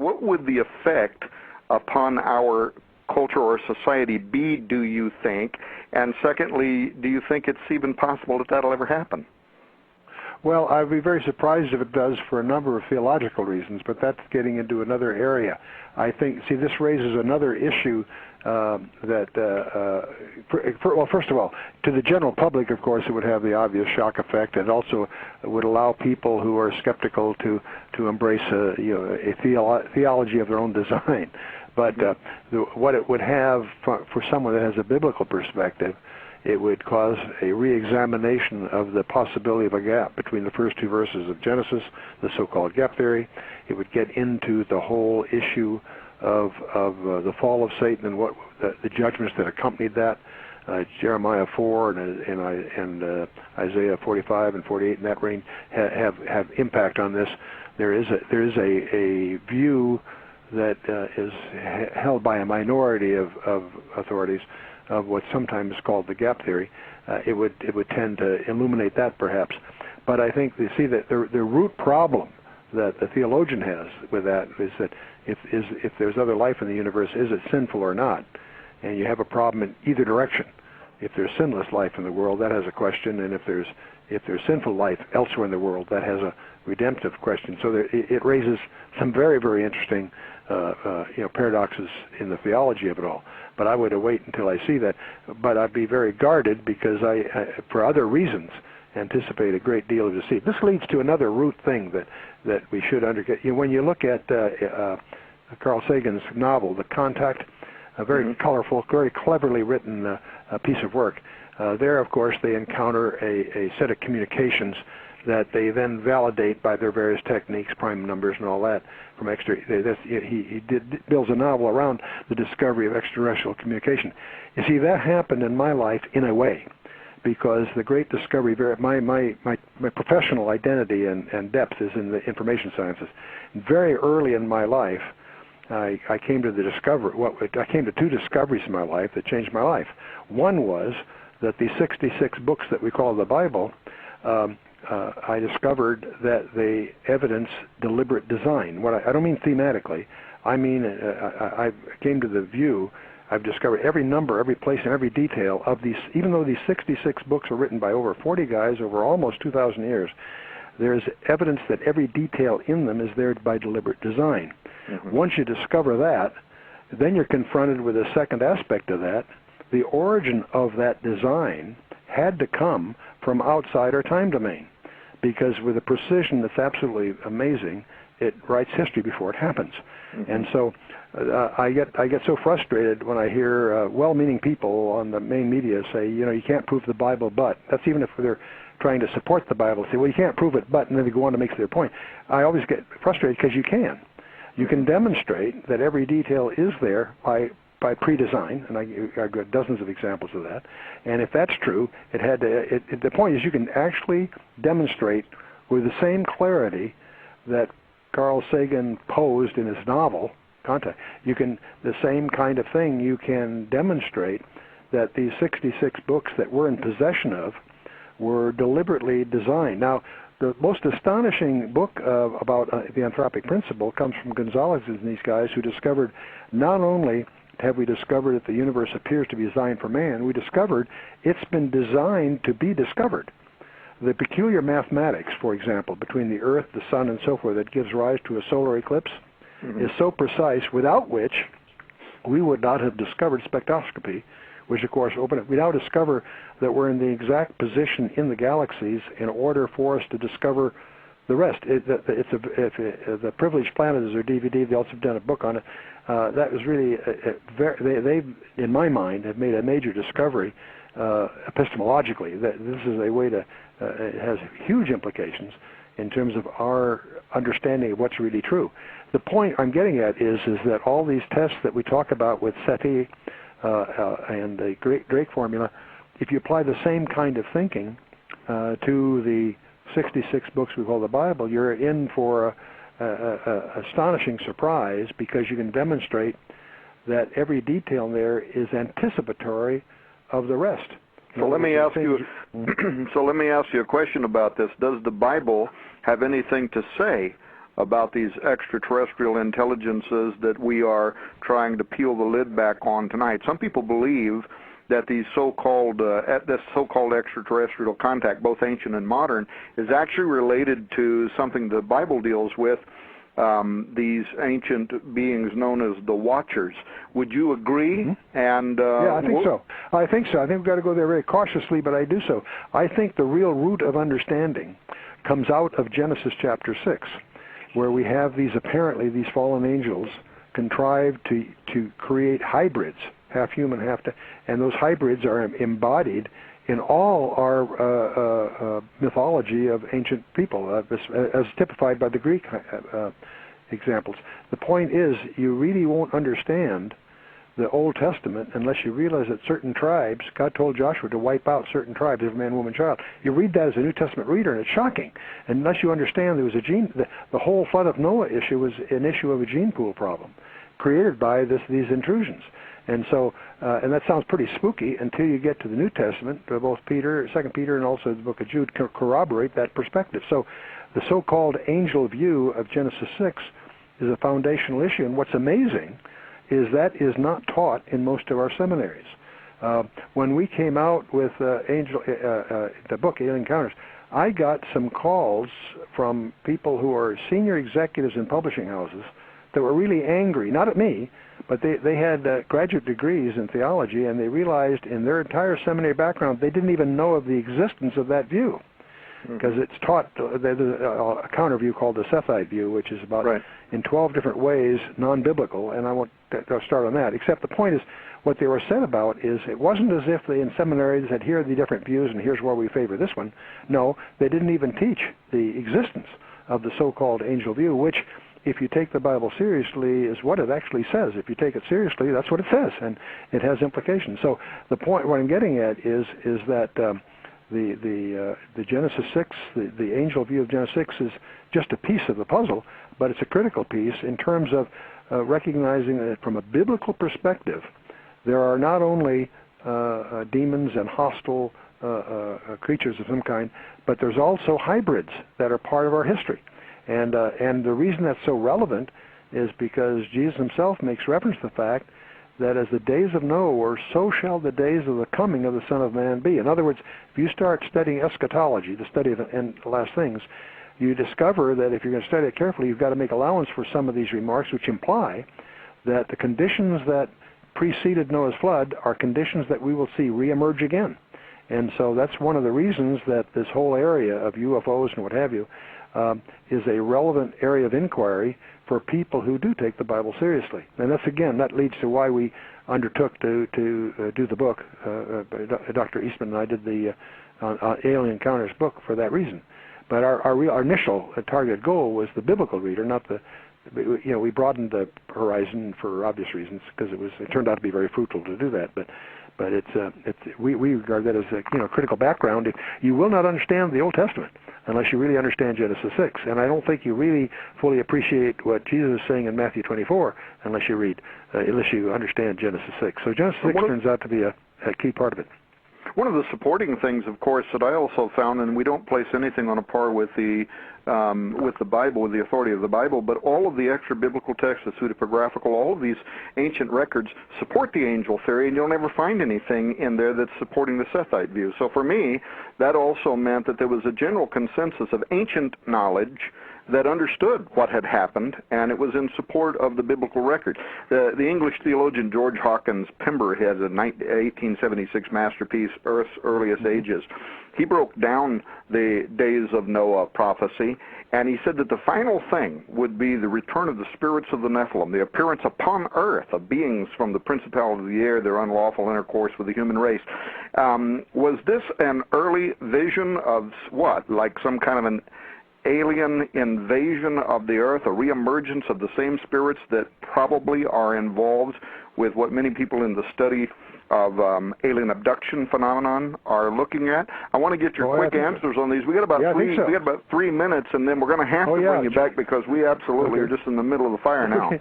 what would the effect upon our culture or society be, do you think? And secondly, do you think it's even possible that that'll ever happen? Well, I'd be very surprised if it does for a number of theological reasons, but that's getting into another area. I think, see, this raises another issue well, first of all, to the general public, of course, it would have the obvious shock effect, and also would allow people who are skeptical to embrace a theology of their own design. But what it would have for someone that has a biblical perspective, it would cause a re-examination of the possibility of a gap between the first two verses of Genesis, the so-called gap theory. It would get into the whole issue of the fall of Satan and what the judgments that accompanied that. Jeremiah 4 and Isaiah 45 and 48 in that range have impact on this. There is a view that is held by a minority of authorities of what's sometimes called the gap theory. It would tend to illuminate that perhaps. But I think you see that the root problem that the theologian has with that is that if there's other life in the universe, is it sinful or not? And you have a problem in either direction. If there's sinless life in the world, that has a question, and if there's sinful life elsewhere in the world, that has a redemptive question. So it raises some very, very interesting paradoxes in the theology of it all. But I would wait until I see that. But I'd be very guarded because I for other reasons, anticipate a great deal of deceit. This leads to another root thing that we should understand. When you look at Carl Sagan's novel, The Contact, a very colorful, very cleverly written piece of work. There, of course, they encounter a set of communications that they then validate by their various techniques, prime numbers and all that. From he builds a novel around the discovery of extraterrestrial communication. You see, that happened in my life in a way, because the great discovery, my professional identity and depth is in the information sciences. Very early in my life, I came to two discoveries in my life that changed my life. One was that the 66 books that we call the Bible, I discovered that they evidence deliberate design. I don't mean thematically. I mean, I came to the view, I've discovered every number, every place, and every detail of these, even though these 66 books are written by over 40 guys over almost 2,000 years, there's evidence that every detail in them is there by deliberate design. Once you discover that, then you're confronted with a second aspect of that. The origin of that design had to come from outside our time domain, because with a precision that's absolutely amazing, it writes history before it happens. And so I get so frustrated when I hear well-meaning people on the main media say, you can't prove the Bible, but. That's even if they're trying to support the Bible. Say, well, you can't prove it, but, and then they go on to make their point. I always get frustrated because you can. You can demonstrate that every detail is there by pre-design, and I've got dozens of examples of that. And if that's true, the point is you can actually demonstrate with the same clarity that Carl Sagan posed in his novel, Contact. The same kind of thing you can demonstrate that these 66 books that we're in possession of were deliberately designed. Now, the most astonishing book about the anthropic principle comes from Gonzalez and these guys, who discovered not only have we discovered that the universe appears to be designed for man, we discovered it's been designed to be discovered. The peculiar mathematics, for example, between the Earth, the Sun, and so forth that gives rise to a solar eclipse is so precise, without which we would not have discovered spectroscopy, which of course we now discover that we're in the exact position in the galaxies in order for us to discover the rest. The Privileged Planet is their DVD. They also have done a book on it. That was really they, in my mind, have made a major discovery epistemologically. That this is a way to it has huge implications in terms of our understanding of what's really true. The point I'm getting at is that all these tests that we talk about with SETI and the Drake formula, if you apply the same kind of thinking to the 66 books we call the Bible, you're in for a astonishing surprise, because you can demonstrate that every detail in there is anticipatory of the rest. So let me ask you. So let me ask you a question about this. Does the Bible have anything to say about these extraterrestrial intelligences that we are trying to peel the lid back on tonight. Some people believe that these this so-called extraterrestrial contact, both ancient and modern, is actually related to something the Bible deals with, these ancient beings known as the Watchers. Would you agree? Mm-hmm. And yeah, I think so. I think we've got to go there very cautiously, but I do so. I think the real root of understanding comes out of Genesis chapter 6, where we have these fallen angels contrived to create hybrids, half human, and those hybrids are embodied in all our mythology of ancient people, as typified by the Greek examples. The point is, you really won't understand the Old Testament unless you realize that certain tribes, God told Joshua to wipe out certain tribes, every man, woman, child. You read that as a New Testament reader, and it's shocking. And unless you understand there was the whole flood of Noah issue was an issue of a gene pool problem created by these intrusions. And so, and that sounds pretty spooky until you get to the New Testament. Both Second Peter, and also the book of Jude corroborate that perspective. So, the so-called angel view of Genesis 6 is a foundational issue. And what's amazing is that is not taught in most of our seminaries. When we came out with the book Alien Encounters, I got some calls from people who are senior executives in publishing houses that were really angry, not at me, but they had graduate degrees in theology, and they realized in their entire seminary background they didn't even know of the existence of that view, because it's taught. There's a counter view called the Sethite view, which is about in 12 different ways non-biblical, and I won't start on that. Except the point is, what they were said about is it wasn't as if they in seminaries said, here are the different views and here's where we favor this one. No, they didn't even teach the existence of the so-called angel view, which, if you take the Bible seriously, is what it actually says. If you take it seriously, that's what it says, and it has implications. So the point, what I'm getting at is that the Genesis 6, the angel view of Genesis 6 is just a piece of the puzzle, but it's a critical piece in terms of recognizing that from a biblical perspective, there are not only demons and hostile creatures of some kind, but there's also hybrids that are part of our history. And the reason that's so relevant is because Jesus himself makes reference to the fact that as the days of Noah were, so shall the days of the coming of the Son of Man be. In other words, if you start studying eschatology, the study of the last things, you discover that if you're going to study it carefully, you've got to make allowance for some of these remarks, which imply that the conditions that preceded Noah's flood are conditions that we will see reemerge again. And so that's one of the reasons that this whole area of UFOs and what have you is a relevant area of inquiry for people who do take the Bible seriously. And that's, again, that leads to why we undertook to do the book. Dr. Eastman and I did the Alien Encounters book for that reason. But our initial targeted goal was the biblical reader, not the, we broadened the horizon for obvious reasons because it turned out to be very fruitful to do that. But we regard that as a critical background. You will not understand the Old Testament unless you really understand Genesis 6, and I don't think you really fully appreciate what Jesus is saying in Matthew 24 unless you understand Genesis 6. So Genesis 6 turns out to be a key part of it. One of the supporting things, of course, that I also found, and we don't place anything on a par with the Bible, with the authority of the Bible, but all of the extra biblical texts, the pseudepigraphical, all of these ancient records support the angel theory, and you'll never find anything in there that's supporting the Sethite view. So for me, that also meant that there was a general consensus of ancient knowledge that understood what had happened, and it was in support of the biblical record. The English theologian George Hawkins Pember has a 1876 masterpiece, Earth's Earliest Ages. He broke down the days of Noah prophecy, and he said that the final thing would be the return of the spirits of the Nephilim, the appearance upon earth of beings from the principality of the air, their unlawful intercourse with the human race. Was this an early vision of what, like some kind of an alien invasion of the earth, a reemergence of the same spirits that probably are involved with what many people in the study of alien abduction phenomenon are looking at? I want to get your quick answers on these. We got about we got about 3 minutes, and then we're going to have to bring you back because we absolutely are just in the middle of the fire now.